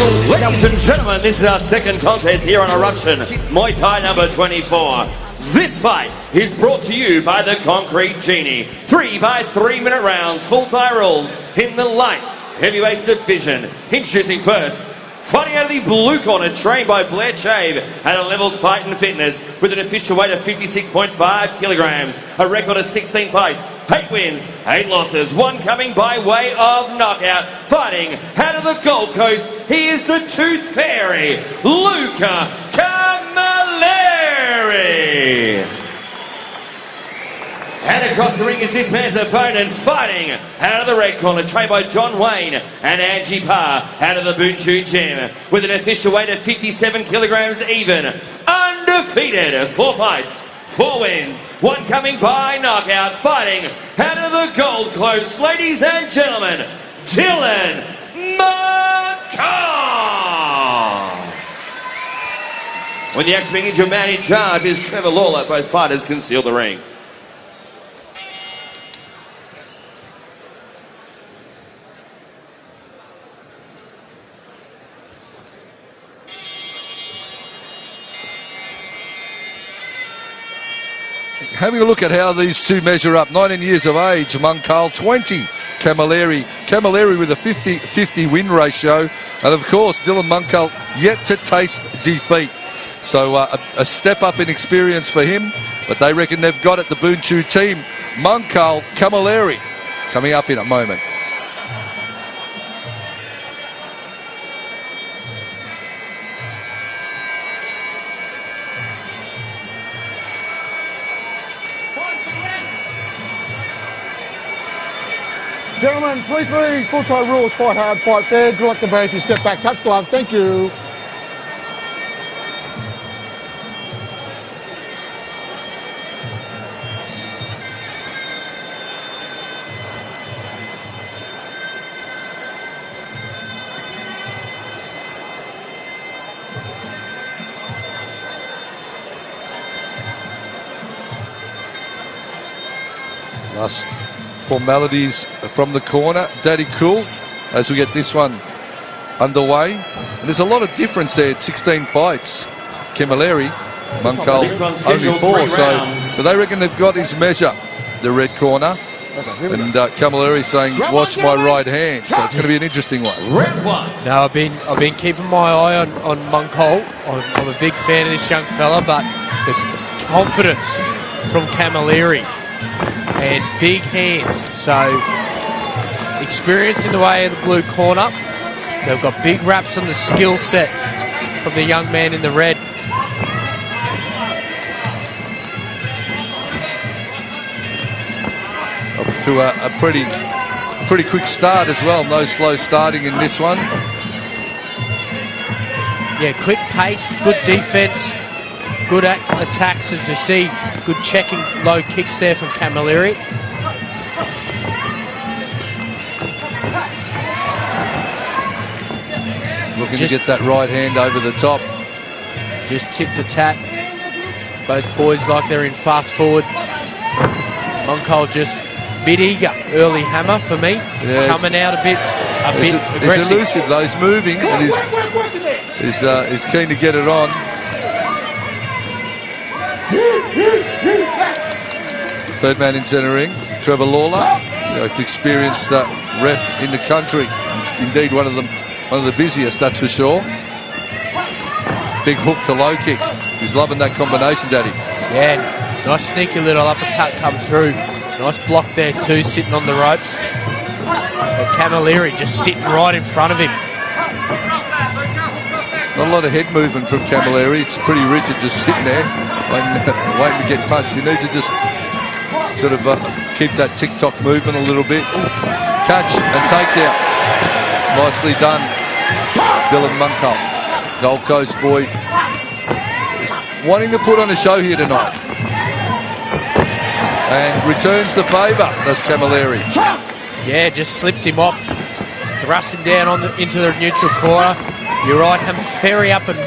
Ladies and gentlemen, this is our second contest here on Eruption Muay Thai number 24. This fight is brought to you by the Concrete Genie. 3 by 3 minute rounds, full Thai rules in the light heavyweight division. Introducing first, fighting out of the blue corner, trained by Blair Chave at a Levels Fight and Fitness with an official weight of 56.5 kilograms, a record of 16 fights, 8 wins, 8 losses, 1 coming by way of knockout. Fighting out of the Gold Coast, he is the Tooth Fairy, Luca Camileri. And across the ring is this man's opponent, fighting out of the red corner, trained by John Wayne and Angie Parr out of the Bunchu Gym with an official weight of 57 kilograms even, undefeated, 4 fights, 4 wins, 1 coming by knockout. Fighting out of the Gold Coast, ladies and gentlemen, Dyllan Mungcal. When the action begins, your man in charge is Trevor Lawler. Both fighters conceal the ring. Having a look at how these two measure up. 19 years of age, Mungcal, 20, Camileri. Camileri with a 50-50 win ratio. And of course, Dyllan Mungcal yet to taste defeat. So a step up in experience for him. But they reckon they've got it, the Bunchu team. Mungcal, Camileri coming up in a moment. Gentlemen, 3-3, full Thai rules, fight hard, fight fair, draw at the break, you step back, touch gloves, thank you. Last formalities from the corner. Daddy Cool as we get this one underway. And there's a lot of difference there. It's 16 fights. Camileri, Mungcal only 4. So they reckon they've got his measure, the red corner. And Camileri saying, watch my right hand. So it's going to be an interesting one. No, I've been keeping my eye on Mungcal. I'm a big fan of this young fella, but the confidence from Camileri and big hands, so experience in the way of the blue corner. They've got big raps on the skill set from the young man in the red. Up to a pretty quick start as well. No slow starting in this one. Yeah, quick pace, good defense, good attacks, as you see. Good checking low kicks there from Camileri. Looking to get that right hand over the top. Just tip for tat. Both boys like they're in fast forward. Mungcal just a bit eager. Early hammer for me. Yes. Coming out a bit aggressive. He's elusive though. He's moving and he's keen to get it on. Third man in centre ring, Trevor Lawler, most experienced ref in the country. Indeed, one of the busiest, that's for sure. Big hook to low kick. He's loving that combination, Daddy. Yeah, nice sneaky little uppercut come through. Nice block there too, sitting on the ropes. And Camileri just sitting right in front of him. Not a lot of head movement from Camileri. It's pretty rigid, just sitting there, waiting to get punched. He needs to just sort of keep that tick-tock movement a little bit. Catch and takedown. Nicely done, Dyllan Mungcal. Gold Coast boy wanting to put on a show here tonight. And returns the favour, does Camileri. Yeah, just slips him off. Thrusts him down into the neutral corner. You're right, very up and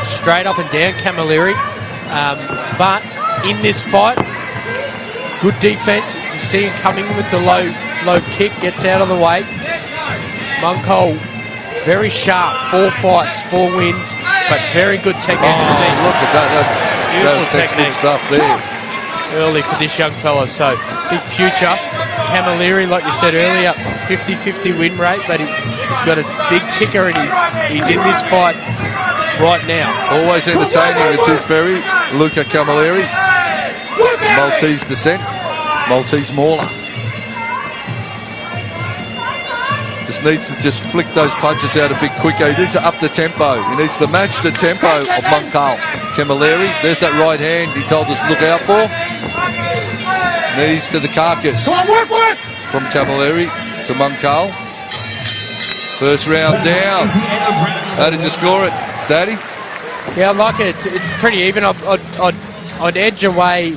straight up and down, Camileri. But in this fight, good defense. You see him coming with the low kick, gets out of the way. Mungcal very sharp. 4 fights, 4 wins, but very good technique. Look at that. That's textbook stuff there. Early for this young fella, so big future. Camileri, like you said earlier, 50-50 win rate, but he's got a big ticker and he's in this fight right now. Always entertaining, the Tooth Fairy, Luca Camileri. Maltese descent, Maltese mauler. Just needs to just flick those punches out a bit quicker. He needs to up the tempo. He needs to match the tempo of Mungcal. Camileri, there's that right hand he told us to look out for. Knees to the carcass. From Camileri to Mungcal. First round down. How did you score it, Daddy? Yeah, I like it. It's pretty even. I'd edge away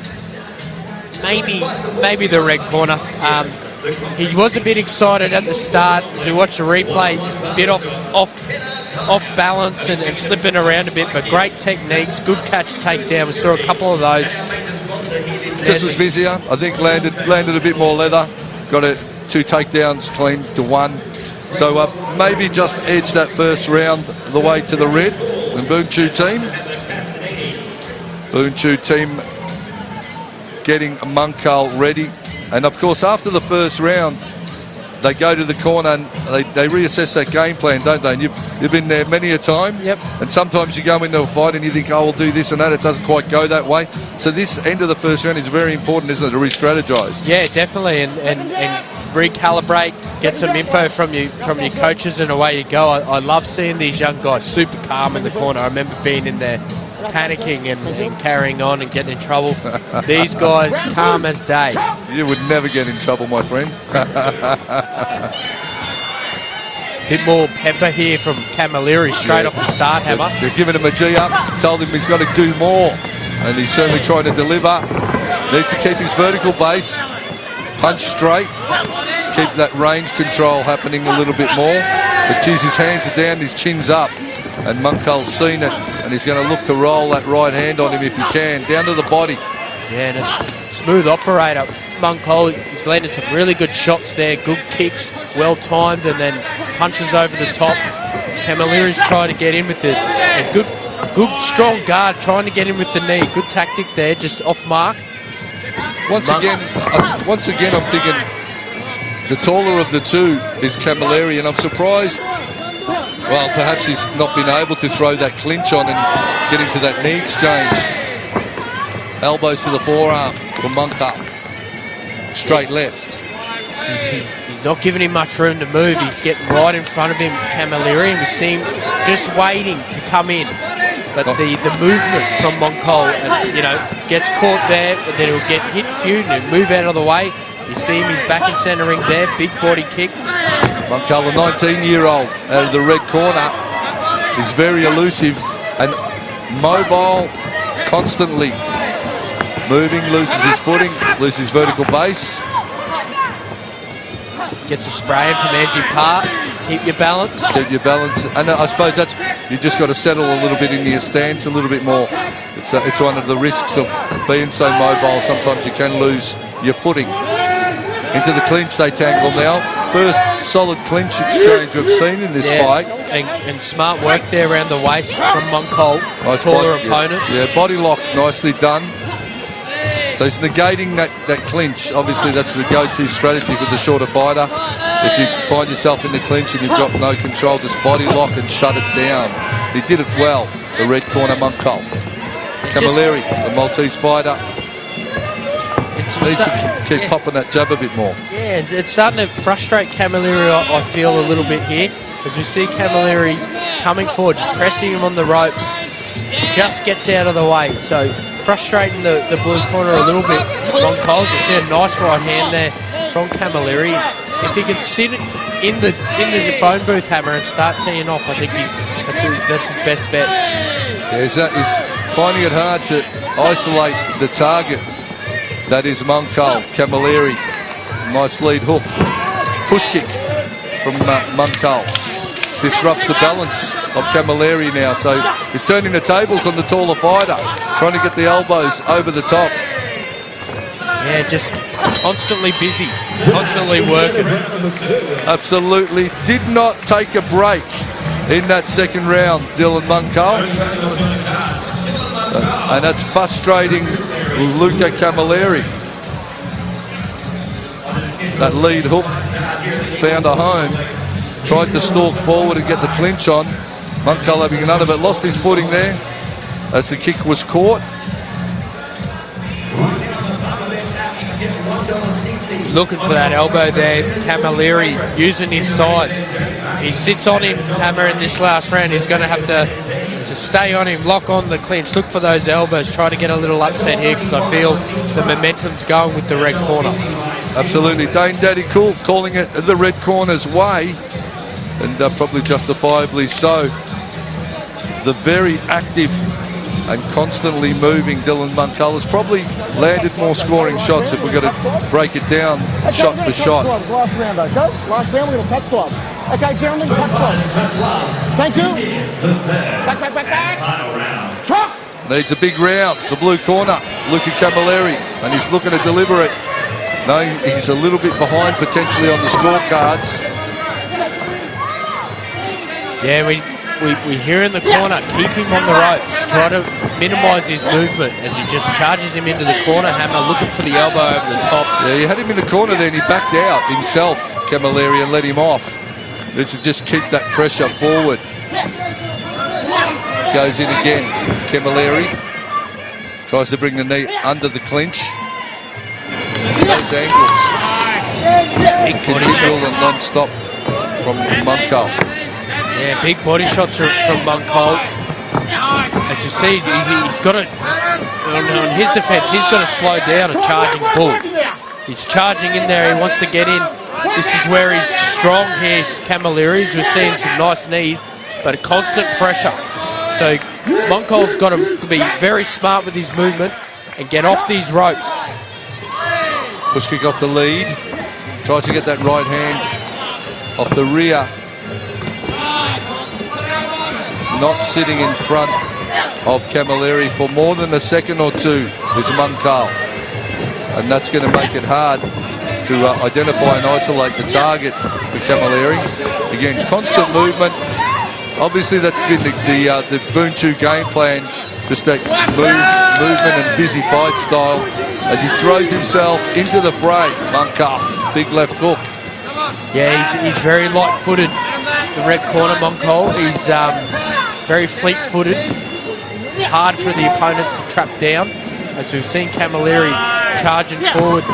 maybe the red corner. He was a bit excited at the start. As we watched the replay, a bit off balance and slipping around a bit, but great techniques, good catch takedown. We saw a couple of those. Just was busier. I think landed a bit more leather. Got it 2 takedowns clean to 1. So maybe just edge that first round the way to the red. The Boonchu team getting Mungcal ready. And of course, after the first round, they go to the corner and they reassess that game plan, don't they? And you've been there many a time. Yep. And sometimes you go into a fight and you think, oh, we'll do this and that. It doesn't quite go that way. So this end of the first round is very important, isn't it, to re-strategize? Yeah, definitely. And recalibrate, get some info from your coaches, and away you go. I love seeing these young guys super calm in the corner. I remember being in there panicking and carrying on and getting in trouble. These guys calm as day. You would never get in trouble, my friend. Bit more pepper here from Camileri straight off the start, Hammer. They've given him a G up, told him he's got to do more, and he's certainly trying to deliver. Needs to keep his vertical base, punch straight, keep that range control happening a little bit more. But geez, his hands are down, his chin's up, and Mungcal's seen it, and he's going to look to roll that right hand on him if he can, down to the body. Yeah, and a smooth operator. Mungcal, he's landed some really good shots there, good kicks, well timed, and then punches over the top. Camileri's trying to get in with a good strong guard, trying to get in with the knee. Good tactic there, just off mark. Once again, I'm thinking the taller of the two is Camileri, and I'm surprised. Well, perhaps he's not been able to throw that clinch on and get into that knee exchange. Elbows to the forearm from Mungcal. Straight left. He's not giving him much room to move. He's getting right in front of him, Camileri, and we see him just waiting to come in. But the movement from Mungcal, gets caught there, but then he'll get hit few and he'll move out of the way. You see him, he's back and centering there, big body kick. Mungcal, the 19-year-old, out of the red corner, is very elusive and mobile constantly. Moving, loses his footing, loses his vertical base. Gets a spray in from edgy part. Keep your balance. Keep your balance. And I suppose you just got to settle a little bit into your stance a little bit more. It's one of the risks of being so mobile. Sometimes you can lose your footing. Into the clinch they tangle now. First solid clinch exchange we've seen in this fight. And smart work there around the waist from Mungcal, nice taller opponent. Yeah, body lock nicely done. So he's negating that clinch. Obviously, that's the go-to strategy for the shorter fighter. If you find yourself in the clinch and you've got no control, just body lock and shut it down. He did it well, the red corner Mungcal. Camileri, the Maltese fighter, needs to keep popping that jab a bit more. Yeah, it's starting to frustrate Camileri, I feel, a little bit here. As we see Camileri coming forward, just pressing him on the ropes. Just gets out of the way. So frustrating the blue corner a little bit. Mungcal, you see a nice right hand there from Camileri. If he can sit in the phone booth, Hammer, and start teeing off, I think that's his best bet. Yeah, he's finding it hard to isolate the target. That is Mungcal. Camileri, nice lead hook. Push kick from Mungcal. Disrupts the balance of Camileri now, so he's turning the tables on the taller fighter, trying to get the elbows over the top. Yeah, just constantly busy, constantly working. Absolutely, did not take a break in that second round, Dyllan Mungcal. And that's frustrating Luca Camileri. That lead hook found a home. Tried to stalk forward and get the clinch on. Mungcal having none of it. Lost his footing there as the kick was caught. Looking for that elbow there. Camileri using his size. He sits on him, Hammer, in this last round. He's going to have to stay on him, lock on the clinch, look for those elbows, try to get a little upset here because I feel the momentum's going with the red corner. Absolutely. Dane Daddy Cool calling it the red corner's way, and probably justifiably so. The very active and constantly moving Dyllan Mungcal has probably landed more scoring shots if we're going to break it down shot for shot. Last round, okay? Last round, we're going to touch gloves. Okay, gentlemen, touch gloves. Thank you. Back. Chop! Needs a big round, the blue corner, Luca Camileri, and he's looking to deliver it. No, he's a little bit behind potentially on the scorecards. Yeah, we hear in the corner, keep him on the ropes, try to minimise his movement as he just charges him into the corner. Hammer looking for the elbow over the top. Yeah, he had him in the corner then, he backed out himself, Camileri, and let him off. It's to just keep that pressure forward. Goes in again, Camileri. Tries to bring the knee under the clinch. Those angles. Continual and non-stop from Mungcal. Yeah, big body shots from Mungcal. As you see, he's got to, on his defence, he's got to slow down a charging bull. He's charging in there, he wants to get in. This is where he's strong here, Camileri's. We're seeing some nice knees, but a constant pressure. So Mungcal's got to be very smart with his movement and get off these ropes. Push kick off the lead. Tries to get that right hand off the rear. Not sitting in front of Camileri for more than a second or two is Mungcal. And that's going to make it hard to identify and isolate the target for Camileri. Again, constant movement. Obviously, that's been the Bunchu game plan, just that movement and busy fight style as he throws himself into the fray. Mungcal, big left hook. Yeah, he's very light-footed. The red corner, Mungcal. He's very fleet-footed. Hard for the opponents to trap down, as we've seen Camileri charging forward.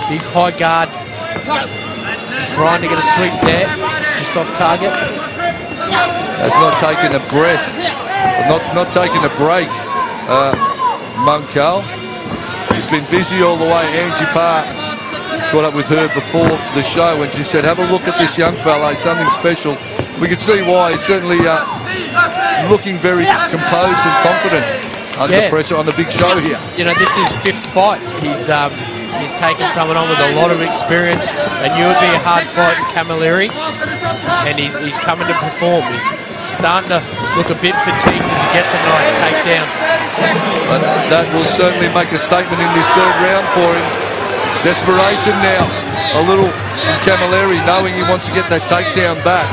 Big high guard, trying to get a sweep there, just off target. Has not taken a breath, not taken a break. Mungcal. He's been busy all the way. Angie Parr caught up with her before the show and she said, have a look at this young fella, something special. We can see why. He's certainly looking very composed and confident under pressure on the big show here. You know, this is his fifth fight. He's taken someone on with a lot of experience, and you would be a hard fight in Camileri, and he's coming to perform. He's starting to look a bit fatigued as he gets a nice takedown. But that will certainly make a statement in this third round for him. Desperation now, a little from Camileri, knowing he wants to get that takedown back.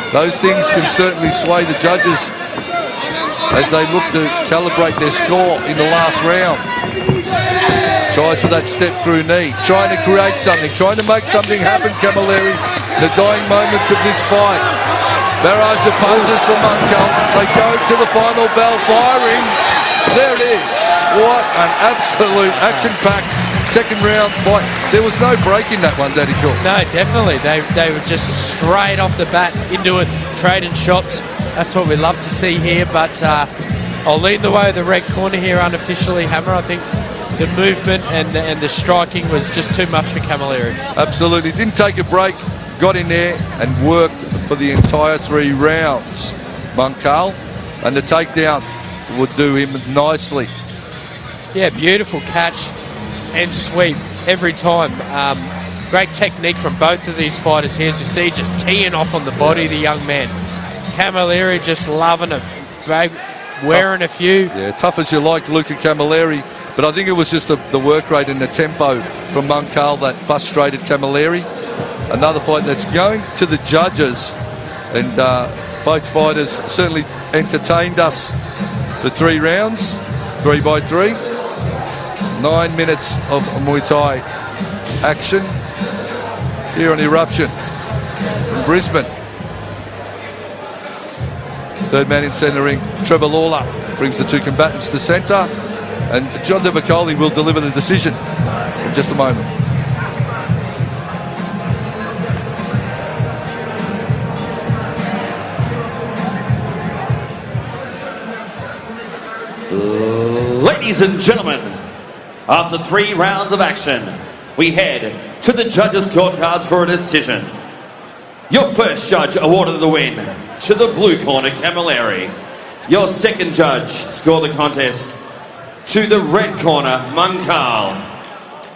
Those things can certainly sway the judges as they look to calibrate their score in the last round. Tries for that step through knee, trying to create something, trying to make something happen, Camileri. The dying moments of this fight. Barrage of punches from Mungcal. They go to the final bell, firing. There it is. What an absolute action-packed second round fight. There was no break in that one, Daddy Cool. No, definitely. They were just straight off the bat into it, trading shots. That's what we love to see here, but I'll lead the way of the red corner here unofficially, Hammer. I think the movement and the striking was just too much for Camileri. Absolutely. Didn't take a break, got in there and worked for the entire 3 rounds. Mungcal, and the takedown would do him nicely. Yeah, beautiful catch and sweep every time. Great technique from both of these fighters here, as you see, just teeing off on the body of the young man. Camileri just loving it, wearing a few. Yeah, tough as you like, Luca Camileri, but I think it was just the work rate and the tempo from Mungcal that frustrated Camileri. Another fight that's going to the judges, and Both fighters certainly entertained us for 3 rounds, 3 by 3. 9 minutes of Muay Thai action here on Eruption in Brisbane. Third man in centre ring, Trevor Lawler, brings the 2 combatants to centre, and John DeVicoli will deliver the decision in just a moment. Ladies and gentlemen, after 3 rounds of action, we head to the judges' scorecards for a decision. Your first judge awarded the win to the blue corner, Camileri. Your second judge scored the contest to the red corner, Mungcal.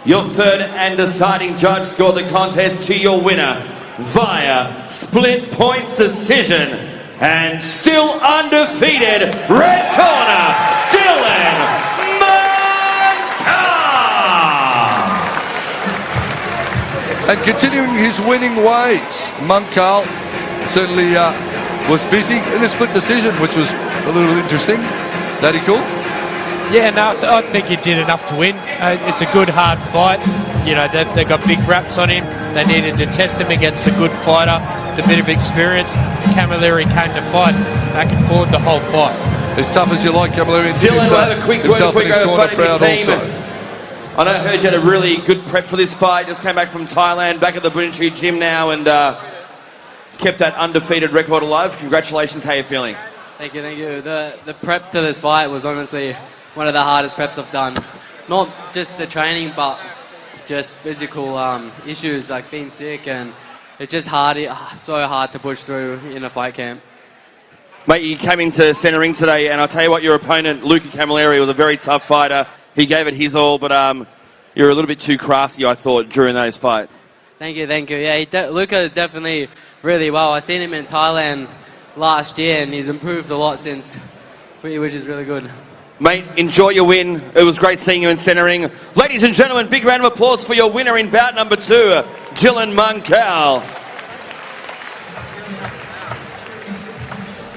Your third and deciding judge scored the contest to your winner via split points decision. And still undefeated, red corner, Dyllan Mungcal! And continuing his winning ways, Mungcal certainly was busy in a split decision, which was a little interesting. That he cool? Yeah, no, I think he did enough to win. It's a good, hard fight. You know, they've got big raps on him. They needed to test him against a good fighter with a bit of experience. Camilleri came to fight back and forth the whole fight. As tough as you like, Camileri, Dyllan will have a quick word himself before and we his go corner fighting the proud team. also. I know I heard you had a really good prep for this fight. Just came back from Thailand, back at the Bunchi gym now, and kept that undefeated record alive. Congratulations, how are you feeling? Thank you, thank you. The prep to this fight was honestly one of the hardest preps I've done. Not just the training, but just physical issues like being sick, and it's just hard, so hard to push through in a fight camp. Mate, you came into centre ring today, and I'll tell you what, your opponent, Luca Camileri, was a very tough fighter. He gave it his all, but you're a little bit too crafty, I thought, during those fights. Thank you, thank you. Yeah, Luca is definitely really well. I seen him in Thailand last year, and he's improved a lot since, which is really good. Mate, enjoy your win. It was great seeing you in centre ring. Ladies and gentlemen, big round of applause for your winner in bout number 2, Dyllan Mungcal.